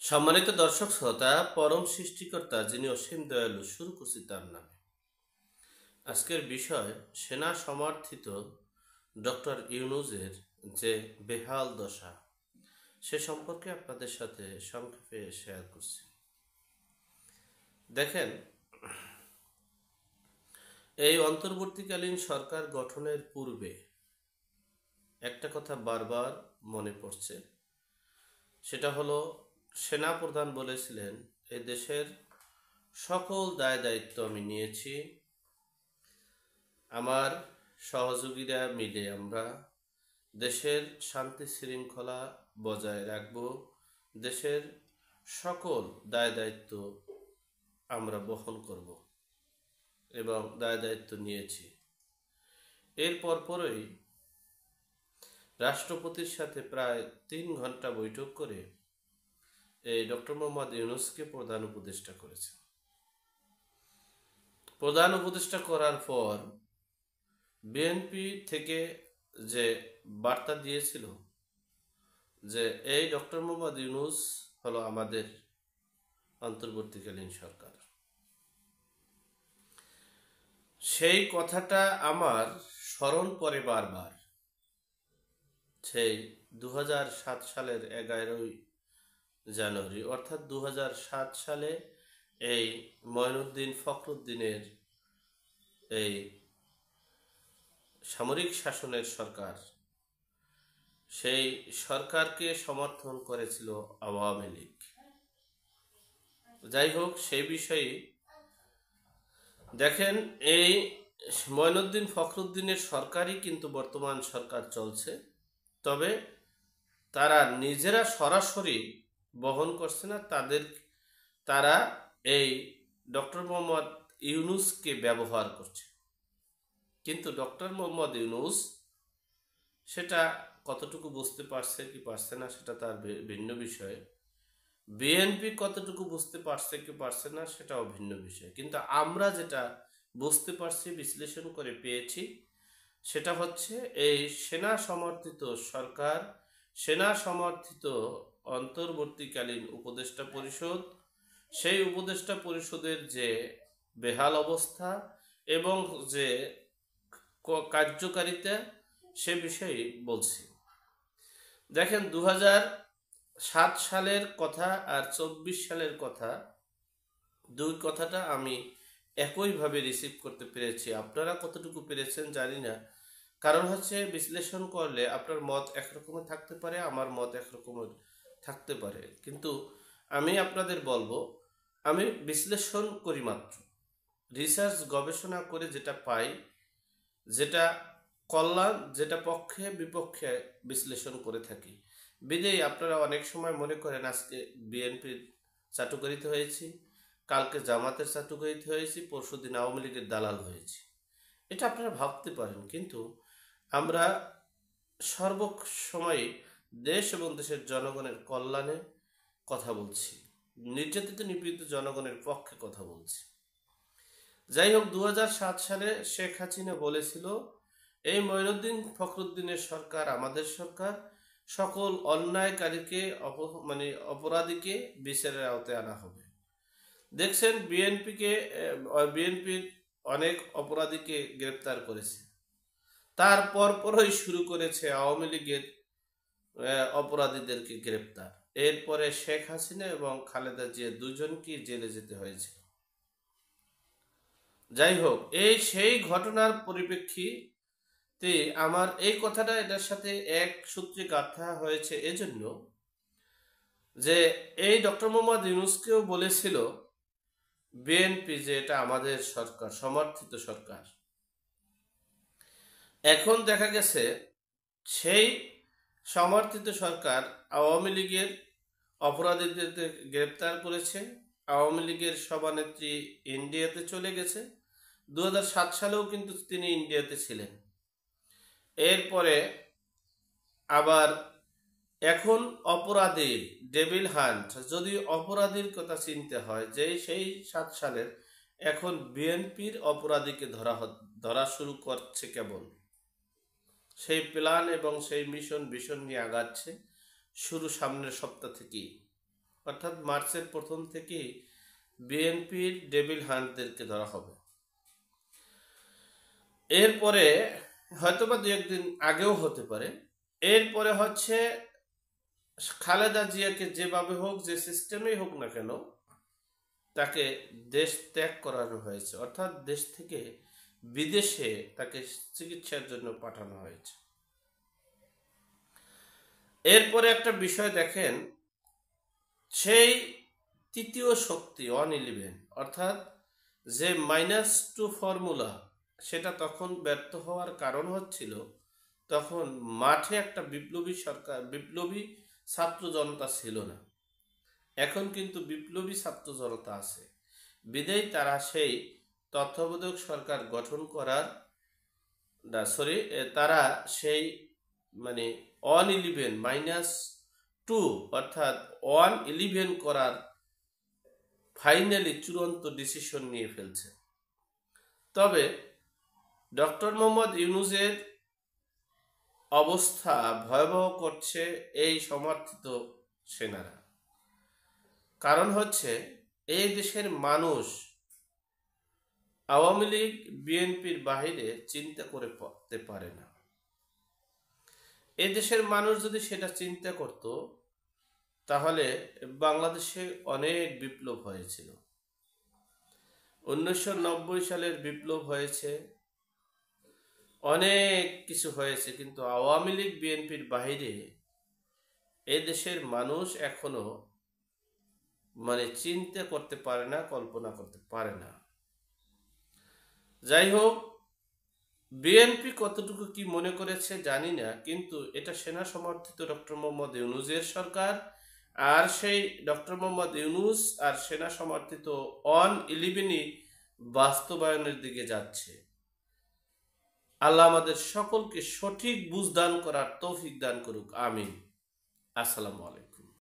সম্মানিত দর্শক শ্রোতা, পরম সৃষ্টিকর্তা যিনি অসীম দয়ালু, শুরু করছি তার নামে। আজকের বিষয় সেনা সমর্থিত ডক্টর ইউনূসের যে বেহাল দশা, সে সম্পর্কে আপনাদের সাথে সংক্ষেপে শেয়ার করছি। দেখেন, এই অন্তর্বর্তীকালীন সরকার গঠনের পূর্বে একটা কথা বারবার মনে পড়ছে, সেটা হলো সেনাপ্রধান বলেছিলেন, এই দেশের সকল দায় দায়িত্ব আমি নিয়েছি, আমার সহযোগীরা মিলে আমরা দেশের শান্তি শৃঙ্খলা বজায় রাখব, দেশের সকল দায় দায়িত্ব আমরা বহন করব এবং দায় দায়িত্ব নিয়েছি। এর পরপরই রাষ্ট্রপতির সাথে প্রায় 3 ঘন্টা বৈঠক করে এই ডক্টর মোহাম্মদ ইউনূসকে প্রধান উপদেষ্টা করেছে। প্রধান উপদেষ্টা করার পর বিএনপি থেকে যে বার্তা দিয়েছিল যে এই ডক্টর মোহাম্মদ ইউনূস হলো আমাদের অন্তর্বর্তীকালীন সরকার, সেই কথাটা আমার স্মরণ পড়ে বারবার। সেই 2007 সালের 11ই জানুয়ারি, অর্থাৎ 2007 সালে এই মঈনুদ্দিন ফখরুদ্দিনের এই সামরিক শাসনের সরকার, সেই সরকারকে সমর্থন করেছিল আওয়ামী লীগ। যাই হোক, সেই বিষয়ে দেখেন, এই মঈনুদ্দিন ফখরুদ্দিনের সরকারই কিন্তু বর্তমান সরকার চলছে, তবে তারা নিজেরা সরাসরি বহন করছে না, তারা এই ডক্টর মোহাম্মদ ইউনূসকে ব্যবহার করছে। কিন্তু ডক্টর মোহাম্মদ ইউনূস সেটা কতটুকু বুঝতে পারছে কি পারছে না সেটা তার ভিন্ন বিষয়, বিএনপি কতটুকু বুঝতে পারছে কি পারছে না সেটাও ভিন্ন বিষয়। কিন্তু আমরা যেটা বুঝতে পারছি, বিশ্লেষণ করে পেয়েছি, সেটা হচ্ছে এই সেনা সমর্থিত সরকার, সেনা সমর্থিত অন্তর্বর্তীকালীন উপদেষ্টা পরিষদ, সেই উপদেষ্টা পরিষদের যে বেহাল অবস্থা এবং যে কার্যকারিতা, সে বিষয়ে বলছি। দেখেন, 2007 সালের কথা আর 24 সালের কথা, দুই কথাটা আমি একইভাবে রিসিভ করতে পেরেছি। আপনারা কতটুকু পেরেছেন জানি না, কারণ হচ্ছে বিশ্লেষণ করলে আপনার মত একরকমের থাকতে পারে, আমার মত একরকমের থাকতে পারে, কিন্তু আমি আপনাদের বলবো, আমি বিশ্লেষণ করি মাত্র, রিসার্চ গবেষণা করে যেটা পাই, যেটা কল্যাণ, যেটা পক্ষে বিপক্ষে বিশ্লেষণ করে থাকি। বিদেয়ী আপনারা অনেক সময় মনে করেন আজকে বিএনপির চাটুকারিতে হয়েছি, কালকে জামাতের চাটুকারিতে হয়েছি, পরশুদিন আওয়ামী লীগের দালাল হয়েছি, এটা আপনারা ভাবতে পারেন। কিন্তু আমরা সর্বসময় দেশ এবং দেশের জনগণের কল্যাণে কথা বলছি, নির্যাতিত নিপীড়িত জনগণের পক্ষে কথা বলছি। যাই হোক, 2007 সালে শেখ হাসিনা বলেছিল, এই মঈনুদ্দিন ফখরুদ্দিনের সরকার আমাদের সরকার, সকল অন্যায়কারীকে অপরাধীকে বিচারের আওতায় আনা হবে। দেখছেন, বিএনপির অনেক অপরাধীকে গ্রেপ্তার করেছে, তারপর পরই শুরু করেছে আওয়ামী লীগের অপরাধীদেরকে গ্রেপ্তার। এরপরে শেখ হাসিনা এবং খালেদা জিয়া দুজনকে জেলে যেতে হয়েছে। যাই হোক, সেই ঘটনার পরিপ্রেক্ষিতে আমার এই কথাটা এটার সাথে এক সূত্রে গাঁথা হয়েছে এজন্য যে এই ডক্টর মোহাম্মদ ইউনূসকেও বলেছিল বিএনপি যে এটা আমাদের সরকার, সমর্থিত সরকার। এখন দেখা গেছে সেই সমর্থিত সরকার আওয়ামী লীগের অপরাধীদের গ্রেপ্তার করেছে, আওয়ামী লীগের সভানেত্রী ইন্ডিয়াতে চলে গেছে, 2007 সালেও কিন্তু তিনি ইন্ডিয়াতে ছিলেন। এরপরে আবার এখন অপরাধী ডেভিল হান্ট, যদি অপরাধীর কথা চিনতে হয় যে সেই 7 সালের, এখন বিএনপির অপরাধীকে ধরা শুরু করছে কেবল, সেই প্ল্যান এবং সেই মিশন নিয়ে আগাচ্ছে শুরু সামনের সপ্তাহ থেকেই। অর্থাৎ মার্চের প্রথম থেকেই বিএনপির ডেভিল হান্টদেরকে ধরা হবে। এরপরে হয়তোবা দু একদিন আগেও হতে পারে। এরপরে হচ্ছে খালেদা জিয়াকে যেভাবে হোক, যে সিস্টেমেই হোক না কেন, তাকে দেশ ত্যাগ করানো হয়েছে, অর্থাৎ দেশ থেকে বিদেশে তাকে চিকিৎসার জন্য পাঠানো হয়েছে। এরপরে একটা বিষয় দেখেন, সেই তৃতীয় শক্তি 111, অর্থাৎ যে -2 ফর্মুলা, সেটা তখন ব্যর্থ হওয়ার কারণ হচ্ছিল তখন মাঠে একটা বিপ্লবী সরকার, বিপ্লবী ছাত্র জনতা ছিল না। এখন কিন্তু বিপ্লবী ছাত্র জনতা আছে, বিদেয় তারা সেই তত্ত্বাবধায়ক সরকার গঠন করার তারা সেই মানে 111 -2 অর্থাৎ 111 করার ফাইনালি চূড়ান্ত ডিসিশন নিয়ে ফেলছে। তবে ডক্টর মোহাম্মদ ইউনূসের অবস্থা ভয়াবহ করছে এই সমর্থিত সেনারা। কারণ হচ্ছে এই দেশের মানুষ আওয়ামী লীগ বিএনপির বাহিরে চিন্তা করে পড়তে পারে না। এই দেশের মানুষ যদি সেটা চিন্তা করত, তাহলে বাংলাদেশে অনেক বিপ্লব হয়েছিল। 1990 সালের বিপ্লব হয়েছে, অনেক কিছু হয়েছে, কিন্তু আওয়ামী লীগ বিএনপির বাহিরে এই দেশের মানুষ এখনো চিন্তা করতে পারে না, কল্পনা করতে পারে না। যাই হোক, বিএনপি কতটুকু কি মনে করেছে জানি না, কিন্তু এটা সেনা সমর্থিত ডক্টর মোহাম্মদ ইউনূসের সরকার, আর সেই ডক্টর মোহাম্মদ ইউনূস আর সেনা সমর্থিত 111 বাস্তবায়নের দিকে যাচ্ছে। আল্লাহ আমাদের সকলকে সঠিক বুঝ দান করার তৌফিক দান করুক, আমিন। আসসালামু আলাইকুম।